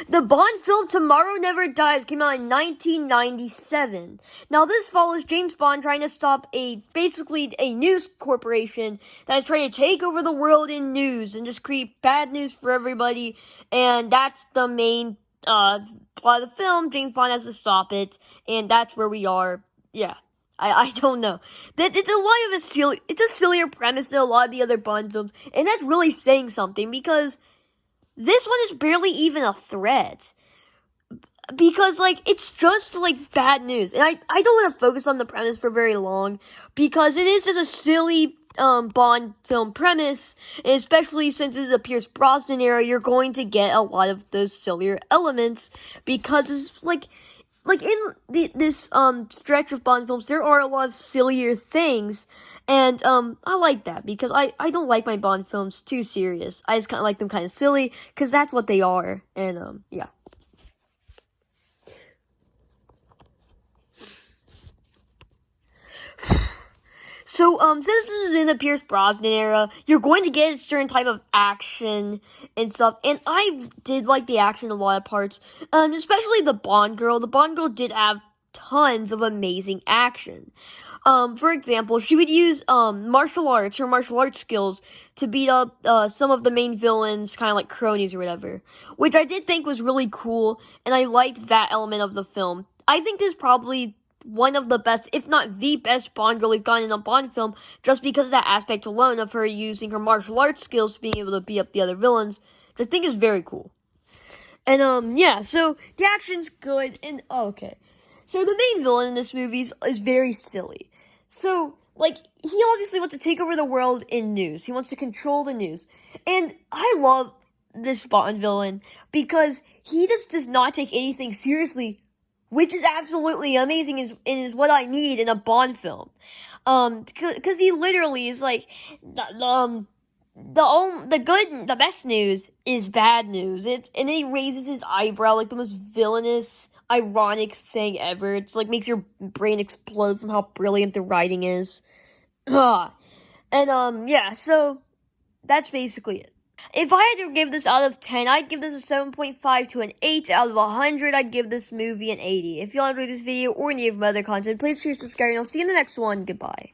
The Bond film Tomorrow Never Dies came out in 1997. Now, this follows James Bond trying to stop basically a news corporation that is trying to take over the world in news and just create bad news for everybody. And that's the main plot of the film. James Bond has to stop it, and that's where we are. Yeah. I don't know. It's a sillier premise than a lot of the other Bond films, and that's really saying something, because this one is barely even a threat. Because, it's just, bad news. And I don't want to focus on the premise for very long, because it is just a silly, Bond film premise, and especially since it's a Pierce Brosnan era, you're going to get a lot of those sillier elements, because it's, in this stretch of Bond films, there are a lot of sillier things, and I like that, because I don't like my Bond films too serious. I just kind of like them kind of silly, because that's what they are, and yeah. So, since this is in the Pierce Brosnan era, you're going to get a certain type of action and stuff, and I did like the action in a lot of parts, especially the Bond girl. The Bond girl did have tons of amazing action. For example, she would use, her martial arts skills to beat up, some of the main villains, kind of like cronies or whatever, which I did think was really cool, and I liked that element of the film. I think this is probably one of the best, if not the best Bond girl we've gotten in a Bond film, just because of that aspect alone of her using her martial arts skills, being able to beat up the other villains, which I think is very cool. And, yeah, so the action's good, and, okay. So the main villain in this movie is very silly. So, he obviously wants to take over the world in news. He wants to control the news. And I love this Bond villain, because he just does not take anything seriously, which is absolutely amazing, is what I need in a Bond film. Because he literally is the best news is bad news. And then he raises his eyebrow like the most villainous, ironic thing ever. It's makes your brain explode from how brilliant the writing is. And, yeah, so that's basically it. If I had to give this out of 10, I'd give this a 7.5 to an 8 out of 100. I'd give this movie an 80. If you all enjoyed this video or any of my other content, please subscribe, and I'll see you in the next one. Goodbye.